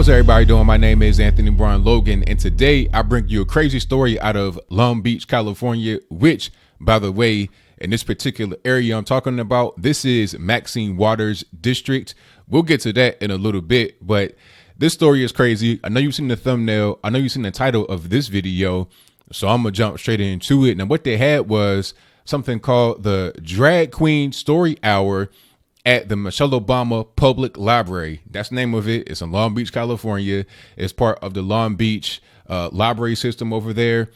How's everybody doing? My name is Anthony Brown Logan, and today I bring you a crazy story out of Long Beach, California, which, by the way, in this particular area I'm talking about, this is Maxine Waters district. We'll get to that in a little bit, but this story is crazy. I know you've seen the thumbnail. I know you've seen the title of this video, so I'm going to jump straight into it. And what they had was something called the Drag Queen Story Hour at the Michelle Obama Public Library. That's the name of it. It's in Long Beach, California. It's part of the Long Beach library system over there.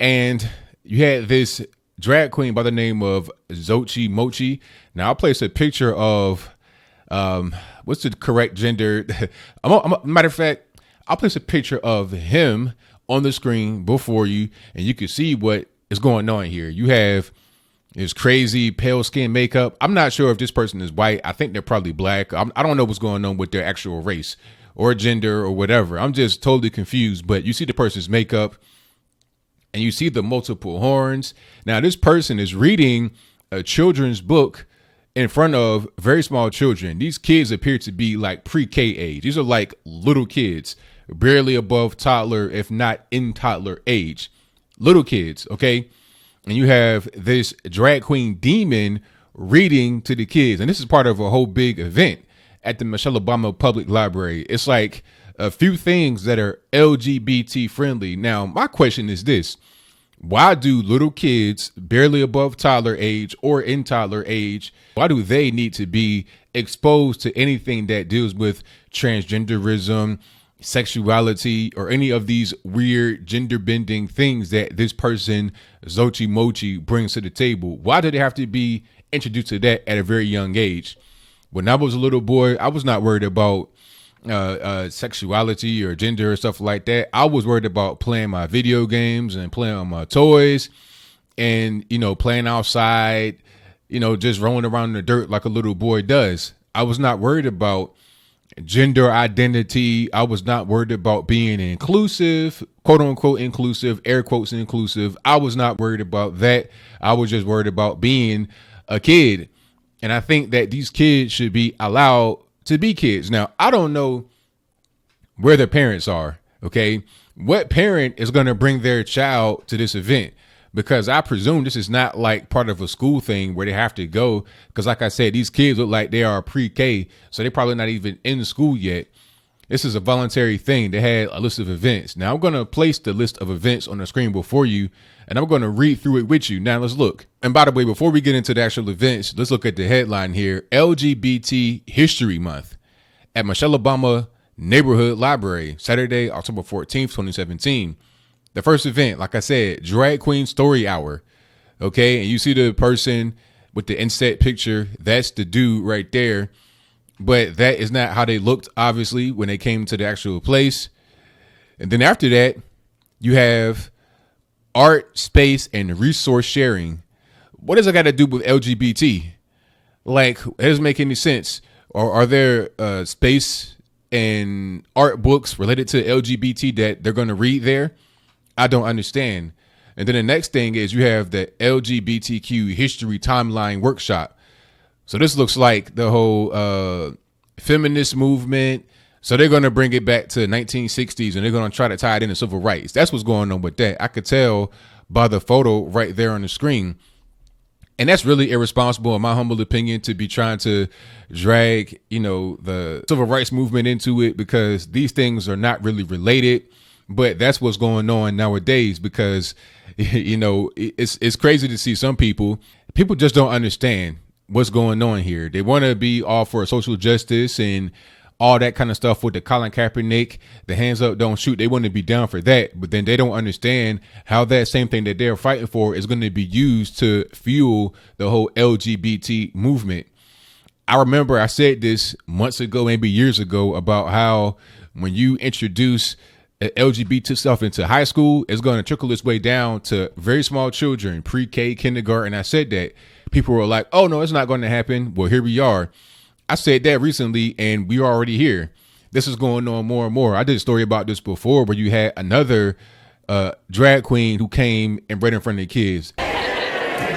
And you had this drag queen by the name of Xochi Mochi. Now I'll place a picture of what's the correct gender? Matter of fact, I'll place a picture of him on the screen before you, and you can see what is going on here. You have his crazy pale skin makeup. I'm not sure if this person is white. I think they're probably black. I don't know what's going on with their actual race or gender or whatever. I'm just totally confused. But you see the person's makeup and you see the multiple horns. Now, this person is reading a children's book in front of very small children. These kids appear to be like pre-K age. These are like little kids, barely above toddler, if not in toddler age. Little kids, okay? And you have this drag queen demon reading to the kids. And this is part of a whole big event at the Michelle Obama Public Library. It's like a few things that are LGBT friendly. Now, my question is this. Why do little kids barely above toddler age or in toddler age, why do they need to be exposed to anything that deals with transgenderism, sexuality, or any of these weird gender bending things that this person Xochi Mochi brings to the table? Why did they have to be introduced to that at a very young age? When I was a little boy, I was not worried about sexuality or gender or stuff like that. I was worried about playing my video games and playing on my toys and, you know, playing outside, you know, just rolling around in the dirt like a little boy does. I was not worried about gender identity. I was not worried about being inclusive, quote unquote inclusive, air quotes inclusive. I was not worried about that. I was just worried about being a kid. And I think that these kids should be allowed to be kids. Now, I don't know where their parents are. Okay. What parent is going to bring their child to this event? Because I presume this is not like part of a school thing where they have to go. Because like I said, these kids look like they are pre-K. So they're probably not even in school yet. This is a voluntary thing. They had a list of events. Now I'm going to place the list of events on the screen before you, and I'm going to read through it with you. Now let's look. And by the way, before we get into the actual events, let's look at the headline here. LGBT History Month at Michelle Obama Neighborhood Library, Saturday, October 14th, 2017. The first event, like I said, Drag Queen Story Hour. Okay. And you see the person with the inset picture. That's the dude right there. But that is not how they looked, obviously, when they came to the actual place. And then after that, you have art, space, and resource sharing. What does that got to do with LGBT? Like, it doesn't make any sense. Or are there space and art books related to LGBT that they're going to read there? I don't understand. And then the next thing is you have the LGBTQ history timeline workshop. So this looks like the whole feminist movement. So they're going to bring it back to the 1960s and they're going to try to tie it into civil rights. That's what's going on with that. I could tell by the photo right there on the screen. And that's really irresponsible, in my humble opinion, to be trying to drag, you know, the civil rights movement into it, because these things are not really related. But that's what's going on nowadays, because, you know, it's crazy to see some people just don't understand what's going on here. They want to be all for social justice and all that kind of stuff with the Colin Kaepernick, the hands up, don't shoot. They want to be down for that. But then they don't understand how that same thing that they're fighting for is going to be used to fuel the whole LGBT movement. I remember I said this months ago, maybe years ago, about how when you introduce LGBT stuff into high school, it's going to trickle its way down to very small children, pre-K, kindergarten. I said that. People were like, oh, no, it's not going to happen. Well, here we are. I said that recently, and we're already here. This is going on more and more. I did a story about this before where you had another drag queen who came and read in front of the kids.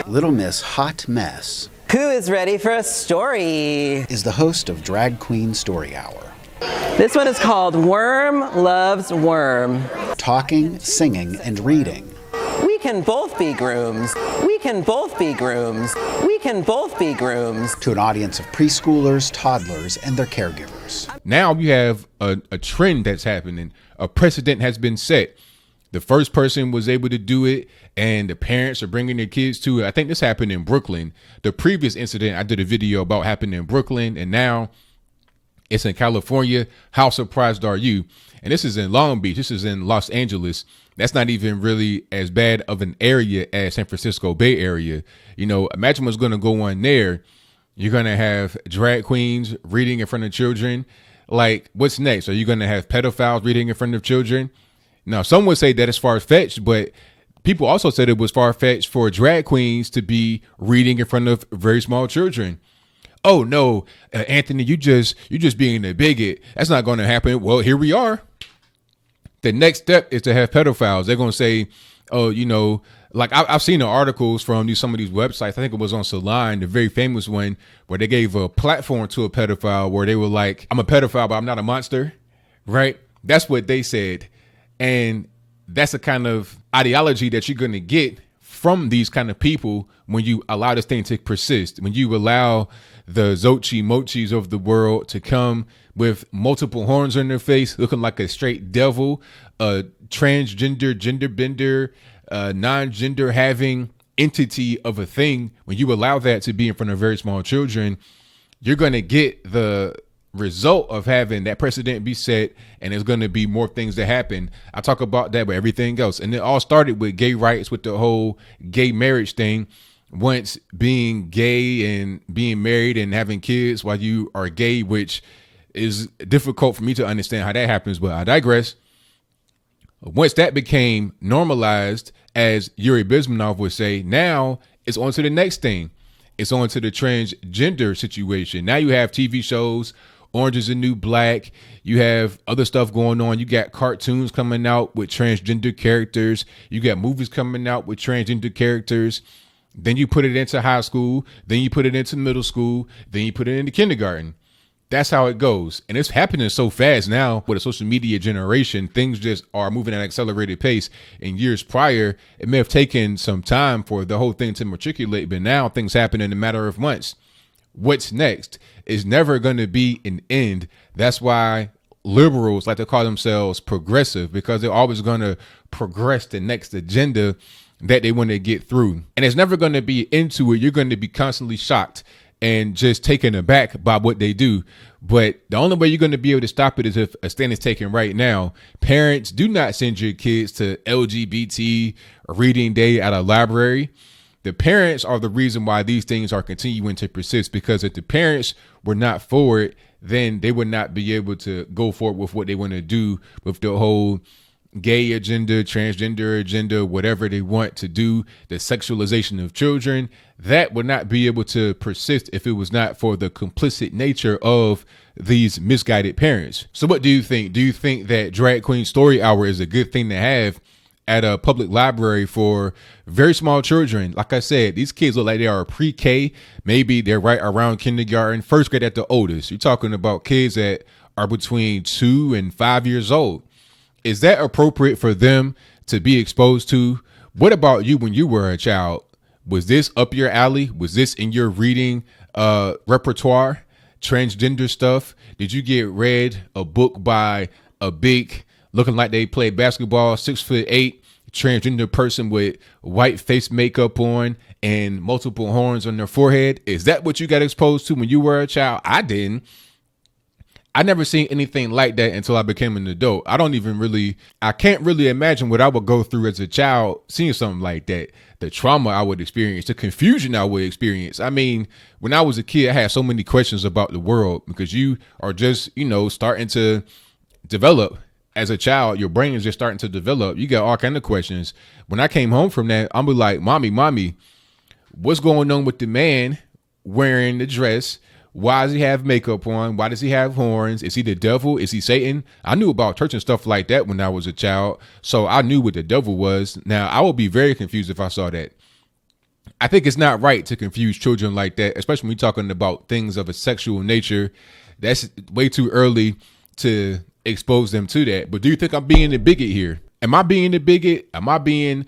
Little Miss Hot Mess. Who is ready for a story? Is the host of Drag Queen Story Hour. This one is called Worm Loves Worm. Talking, singing, and reading. We can both be grooms. We can both be grooms. We can both be grooms. To an audience of preschoolers, toddlers, and their caregivers. Now you have a trend that's happening. A precedent has been set. The first person was able to do it, and the parents are bringing their kids to it. I think this happened in Brooklyn. The previous incident I did a video about happened in Brooklyn, and now it's in California. How surprised are you? And this is in Long Beach. This is in Los Angeles. That's not even really as bad of an area as San Francisco Bay Area. You know, imagine what's going to go on there. You're going to have drag queens reading in front of children. Like, what's next? Are you going to have pedophiles reading in front of children? Now, some would say that it's far-fetched, but people also said it was far-fetched for drag queens to be reading in front of very small children. Oh no, Anthony, you just being a bigot. That's not going to happen. Well, here we are. The next step is to have pedophiles. They're going to say, oh, you know, like I've seen the articles from some of these websites. I think it was on Salon, the very famous one, where they gave a platform to a pedophile where they were like, I'm a pedophile, but I'm not a monster. Right? That's what they said. And that's the kind of ideology that you're going to get from these kind of people when you allow this thing to persist, when you allow the Xochi Mochis of the world to come with multiple horns on their face, looking like a straight devil, a transgender, gender bender, non-gender having entity of a thing. When you allow that to be in front of very small children, you're going to get the result of having that precedent be set, and there's going to be more things that happen. I talk about that, but everything else. And it all started with gay rights, with the whole gay marriage thing. Once being gay and being married and having kids while you are gay, which is difficult for me to understand how that happens, but I digress. Once that became normalized, as Yuri Bismanov would say, now it's on to the next thing. It's on to the transgender situation. Now you have TV shows, Orange is the New Black. You have other stuff going on. You got cartoons coming out with transgender characters. You got movies coming out with transgender characters. Then you put it into high school. Then you put it into middle school. Then you put it into kindergarten. That's how it goes. And it's happening so fast now with a social media generation. Things just are moving at an accelerated pace. In years prior, it may have taken some time for the whole thing to matriculate, but now things happen in a matter of months. What's next is never going to be an end. That's why liberals like to call themselves progressive, because they're always going to progress the next agenda that they want to get through. And it's never going to be into it. You're going to be constantly shocked and just taken aback by what they do. But the only way you're going to be able to stop it is if a stand is taken right now. Parents, do not send your kids to LGBT reading day at a library. The parents are the reason why these things are continuing to persist, because if the parents were not for it, then they would not be able to go forward with what they want to do with the whole gay agenda, transgender agenda, whatever they want to do, the sexualization of children. That would not be able to persist if it was not for the complicit nature of these misguided parents. So what do you think? Do you think that Drag Queen Story Hour is a good thing to have at a public library for very small children? Like I said, these kids look like they are pre-K. Maybe they're right around kindergarten, first grade at the oldest. You're talking about kids that are between 2 and 5 years old. Is that appropriate for them to be exposed to? What about you when you were a child? Was this up your alley? Was this in your reading repertoire? Transgender stuff? Did you get read a book by a big, looking like they played basketball, 6'8", transgender person with white face makeup on and multiple horns on their forehead? Is that what you got exposed to when you were a child? I didn't. I never seen anything like that until I became an adult. I can't really imagine what I would go through as a child seeing something like that. The trauma I would experience, the confusion I would experience. I mean, when I was a kid, I had so many questions about the world, because you are just, starting to develop as a child. Your brain is just starting to develop. You got all kinds of questions. When I came home from that, I'm like, mommy, what's going on with the man wearing the dress? Why does he have makeup on? Why does he have horns? Is he the devil? Is he Satan? I knew about church and stuff like that when I was a child, so I knew what the devil was. Now, I would be very confused if I saw that. I think it's not right to confuse children like that, especially when we're talking about things of a sexual nature. That's way too early to expose them to that. But do you think I'm being the bigot here? Am I being the bigot? Am I being,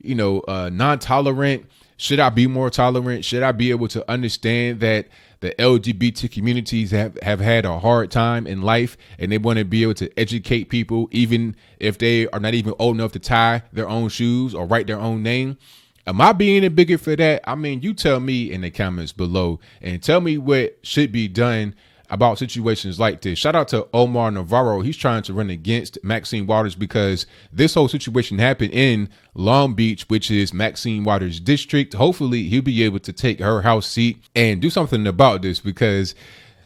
non-tolerant? Should I be more tolerant? Should I be able to understand that the LGBT communities have had a hard time in life and they want to be able to educate people, even if they are not even old enough to tie their own shoes or write their own name? Am I being a bigot for that? I mean, you tell me in the comments below and tell me what should be done about situations like this. Shout out to Omar Navarro. He's trying to run against Maxine Waters because this whole situation happened in Long Beach, which is Maxine Waters' district. Hopefully he'll be able to take her House seat and do something about this, because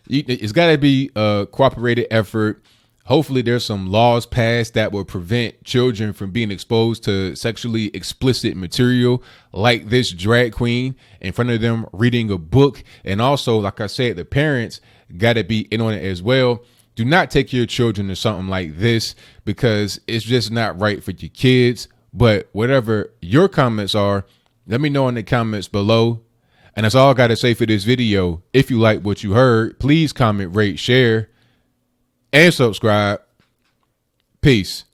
it's got to be a cooperated effort. Hopefully there's some laws passed that will prevent children from being exposed to sexually explicit material like this drag queen in front of them reading a book. And also, like I said, the parents got to be in on it as well. Do not take your children to something like this, because it's just not right for your kids. But whatever your comments are, let me know in the comments below. And that's all I got to say for this video. If you like what you heard, please comment, rate, share, and subscribe. Peace.